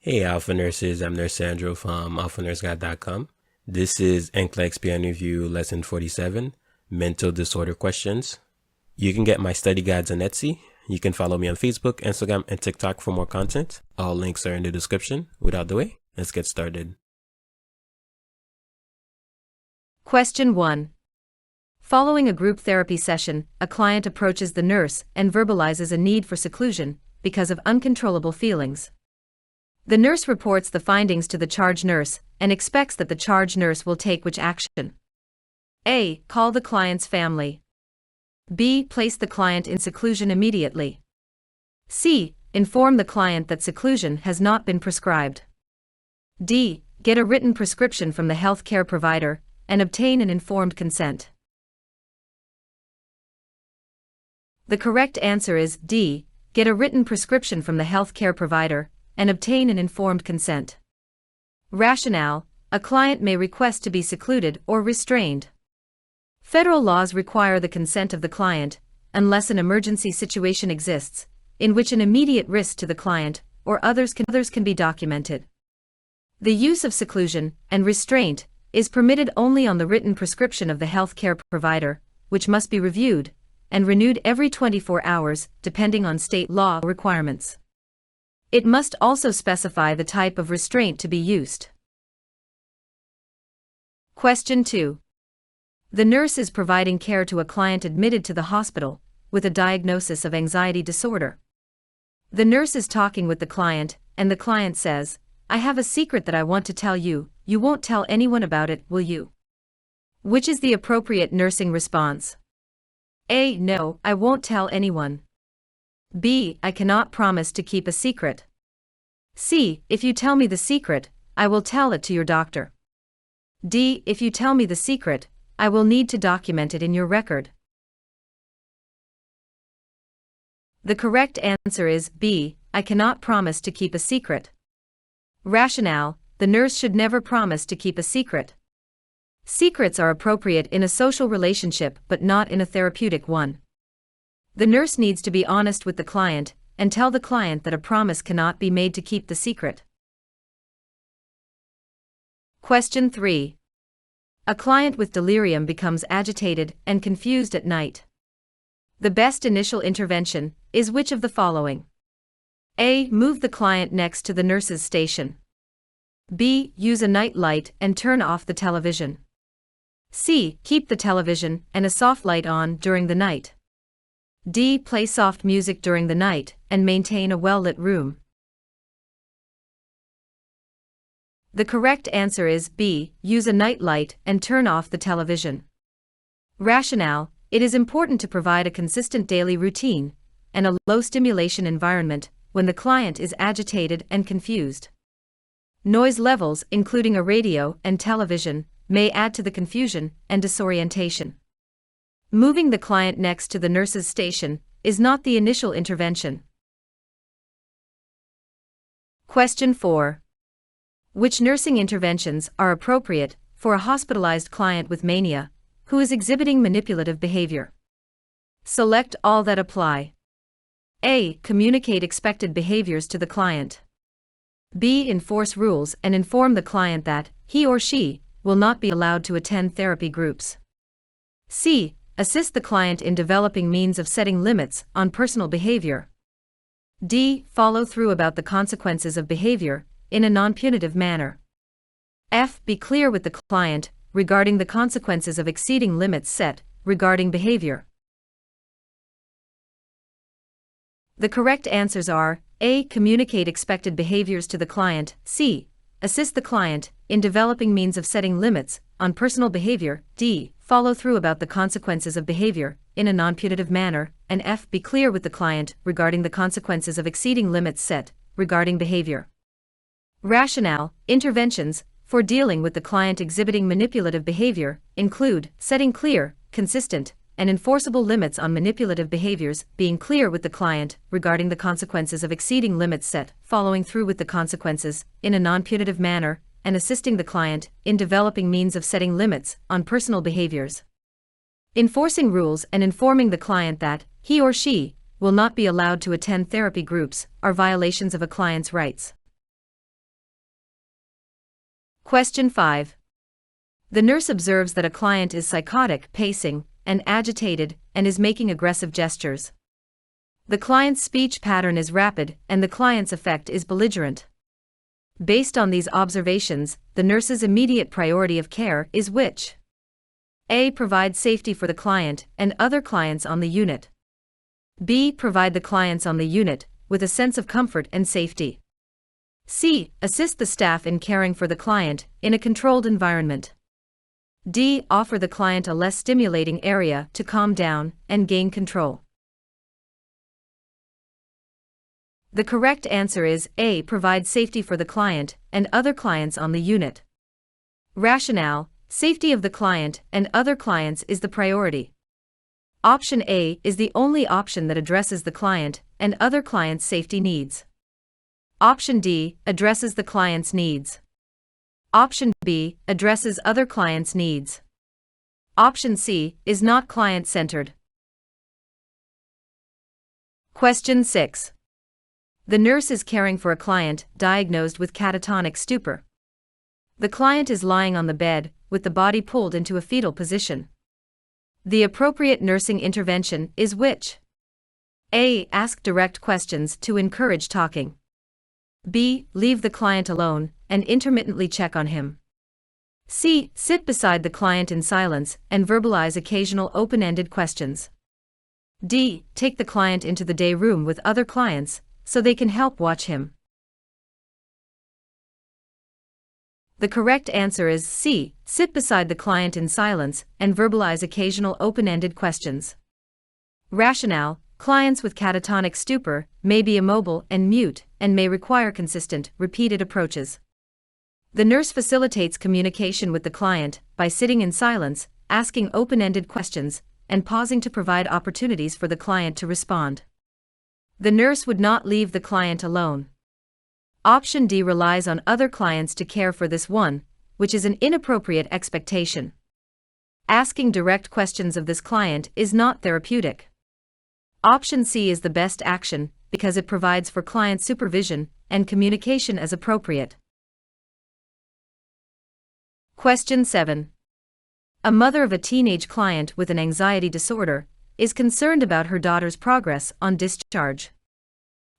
Hey Alpha Nurses, I'm Nurse Sandro from alphaNurseGuide.com. This is NCLEX PN Review Lesson 47, Mental Disorder Questions. You can get my study guides on Etsy. You can follow me on Facebook, Instagram, and TikTok for more content. All links are in the description. Without the way, let's get started. Question 1. Following a group therapy session, a client approaches the nurse and verbalizes a need for seclusion because of uncontrollable feelings. The nurse reports the findings to the charge nurse and expects that the charge nurse will take which action? A. Call the client's family. B. Place the client in seclusion immediately. C. Inform the client that seclusion has not been prescribed. D. Get a written prescription from the healthcare provider and obtain an informed consent. The correct answer is D. Get a written prescription from the healthcare provider and obtain an informed consent. Rationale: a client may request to be secluded or restrained. Federal laws require the consent of the client, unless an emergency situation exists, in which an immediate risk to the client or others can be documented. The use of seclusion and restraint is permitted only on the written prescription of the healthcare provider, which must be reviewed and renewed every 24 hours, depending on state law requirements. It must also specify the type of restraint to be used. Question 2. The nurse is providing care to a client admitted to the hospital with a diagnosis of anxiety disorder. The nurse is talking with the client, and the client says, "I have a secret that I want to tell you. You won't tell anyone about it, will you?" Which is the appropriate nursing response? A. No, I won't tell anyone. B. I cannot promise to keep a secret. C. If you tell me the secret, I will tell it to your doctor. D. If you tell me the secret, I will need to document it in your record. The correct answer is B. I cannot promise to keep a secret. Rationale: the nurse should never promise to keep a secret. Secrets are appropriate in a social relationship but not in a therapeutic one. The nurse needs to be honest with the client and tell the client that a promise cannot be made to keep the secret. Question 3. A client with delirium becomes agitated and confused at night. The best initial intervention is which of the following? A. Move the client next to the nurse's station. B. Use a night light and turn off the television. C. Keep the television and a soft light on during the night. D. Play soft music during the night and maintain a well-lit room. The correct answer is B. Use a night light and turn off the television. Rationale: it is important to provide a consistent daily routine and a low-stimulation environment when the client is agitated and confused. Noise levels, including a radio and television, may add to the confusion and disorientation. Moving the client next to the nurse's station is not the initial intervention. Question 4. Which nursing interventions are appropriate for a hospitalized client with mania who is exhibiting manipulative behavior? Select all that apply. A. Communicate expected behaviors to the client. B. Enforce rules and inform the client that he or she will not be allowed to attend therapy groups. C. Assist the client in developing means of setting limits on personal behavior. D. Follow through about the consequences of behavior in a non-punitive manner. F. Be clear with the client regarding the consequences of exceeding limits set regarding behavior. The correct answers are A. Communicate expected behaviors to the client. C. Assist the client in developing means of setting limits on personal behavior. D. Follow through about the consequences of behavior in a non-punitive manner. And F. Be clear with the client regarding the consequences of exceeding limits set regarding behavior. Rationale: interventions for dealing with the client exhibiting manipulative behavior include setting clear, consistent, and enforceable limits on manipulative behaviors, being clear with the client regarding the consequences of exceeding limits set, following through with the consequences in a non-punitive manner, and assisting the client in developing means of setting limits on personal behaviors. Enforcing rules and informing the client that he or she will not be allowed to attend therapy groups are violations of a client's rights. Question 5. The nurse observes that a client is psychotic, pacing, and agitated, and is making aggressive gestures. The client's speech pattern is rapid, and the client's affect is belligerent. Based on these observations, the nurse's immediate priority of care is which? A. Provide safety for the client and other clients on the unit. B. Provide the clients on the unit with a sense of comfort and safety. C. Assist the staff in caring for the client in a controlled environment. D. Offer the client a less stimulating area to calm down and gain control. The correct answer is A. Provide safety for the client and other clients on the unit. Rationale: safety of the client and other clients is the priority. Option A is the only option that addresses the client and other clients' safety needs. Option D addresses the client's needs. Option B addresses other clients' needs. Option C is not client-centered. Question 6. The nurse is caring for a client diagnosed with catatonic stupor. The client is lying on the bed, with the body pulled into a fetal position. The appropriate nursing intervention is which? A. Ask direct questions to encourage talking. B. Leave the client alone and intermittently check on him. C. Sit beside the client in silence and verbalize occasional open-ended questions. D. Take the client into the day room with other clients so they can help watch him. The correct answer is C. Sit beside the client in silence and verbalize occasional open-ended questions. Rationale: clients with catatonic stupor may be immobile and mute and may require consistent, repeated approaches. The nurse facilitates communication with the client by sitting in silence, asking open-ended questions, and pausing to provide opportunities for the client to respond. The nurse would not leave the client alone. Option D relies on other clients to care for this one, which is an inappropriate expectation. Asking direct questions of this client is not therapeutic. Option C is the best action because it provides for client supervision and communication as appropriate. Question 7. A mother of a teenage client with an anxiety disorder is concerned about her daughter's progress on discharge.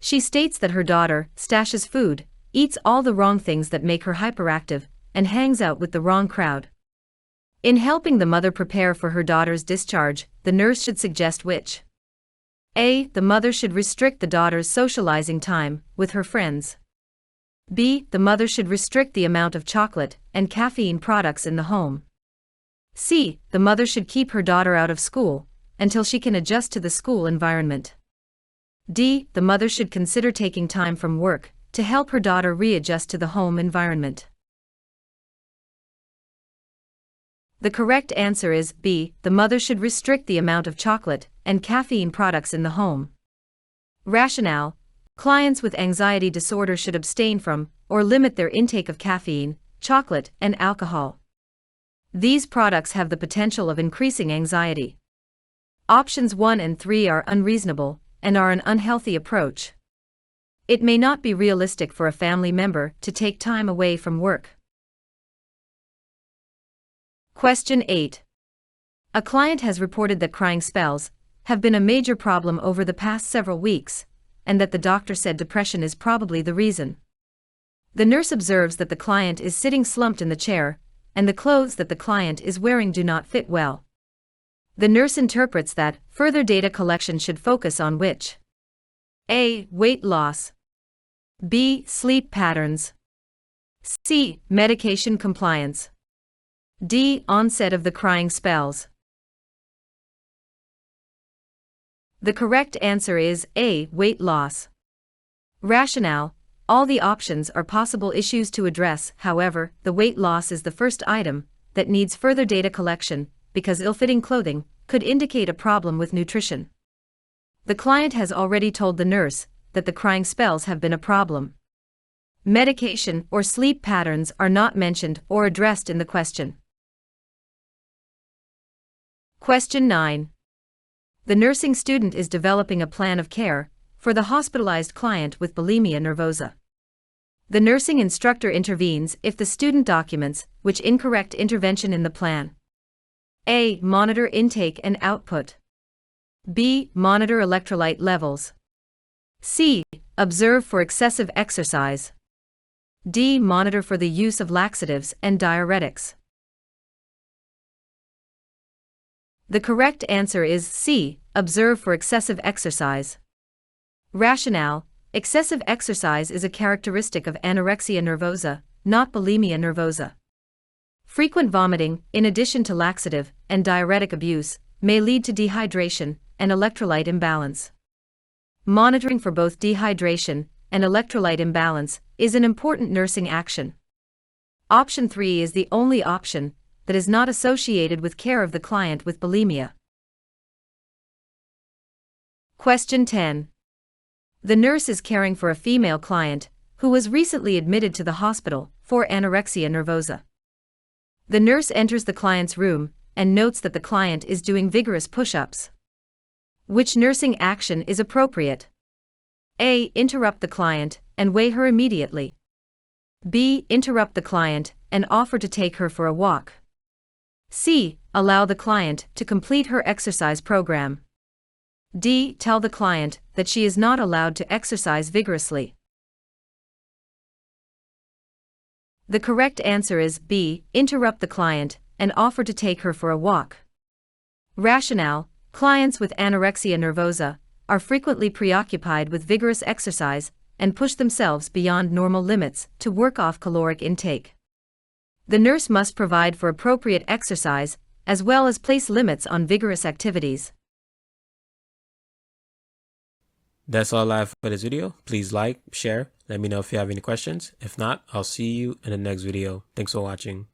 She states that her daughter stashes food, eats all the wrong things that make her hyperactive, and hangs out with the wrong crowd. In helping the mother prepare for her daughter's discharge, the nurse should suggest which? A. The mother should restrict the daughter's socializing time with her friends. B. The mother should restrict the amount of chocolate and caffeine products in the home. C. The mother should keep her daughter out of school until she can adjust to the school environment. D. The mother should consider taking time from work to help her daughter readjust to the home environment. The correct answer is B. The mother should restrict the amount of chocolate and caffeine products in the home. Rationale: clients with anxiety disorder should abstain from or limit their intake of caffeine, chocolate, and alcohol. These products have the potential of increasing anxiety. Options 1 and 3 are unreasonable and are an unhealthy approach. It may not be realistic for a family member to take time away from work. Question 8. A client has reported that crying spells have been a major problem over the past several weeks, and that the doctor said depression is probably the reason. The nurse observes that the client is sitting slumped in the chair, and the clothes that the client is wearing do not fit well. The nurse interprets that further data collection should focus on which? A. Weight loss. B. Sleep patterns. C. Medication compliance. D. Onset of the crying spells. The correct answer is A. Weight loss. Rationale: all the options are possible issues to address, however, the weight loss is the first item that needs further data collection, because ill-fitting clothing could indicate a problem with nutrition. The client has already told the nurse that the crying spells have been a problem. Medication or sleep patterns are not mentioned or addressed in the question. Question 9. The nursing student is developing a plan of care for the hospitalized client with bulimia nervosa. The nursing instructor intervenes if the student documents which incorrect intervention in the plan. A. Monitor intake and output. B. Monitor electrolyte levels. C. Observe for excessive exercise. D. Monitor for the use of laxatives and diuretics. The correct answer is C. Observe for excessive exercise. Rationale: excessive exercise is a characteristic of anorexia nervosa, not bulimia nervosa. Frequent vomiting, in addition to laxative and diuretic abuse, may lead to dehydration and electrolyte imbalance. Monitoring for both dehydration and electrolyte imbalance is an important nursing action. Option 3 is the only option that is not associated with care of the client with bulimia. Question 10. The nurse is caring for a female client who was recently admitted to the hospital for anorexia nervosa. The nurse enters the client's room and notes that the client is doing vigorous push-ups. Which nursing action is appropriate? A. Interrupt the client and weigh her immediately. B. Interrupt the client and offer to take her for a walk. C. Allow the client to complete her exercise program. D. Tell the client that she is not allowed to exercise vigorously. The correct answer is B. Interrupt the client and offer to take her for a walk. Rationale: clients with anorexia nervosa are frequently preoccupied with vigorous exercise and push themselves beyond normal limits to work off caloric intake. The nurse must provide for appropriate exercise as well as place limits on vigorous activities. That's all I have for this video. Please like, share, let me know if you have any questions. If not, I'll see you in the next video. Thanks for watching.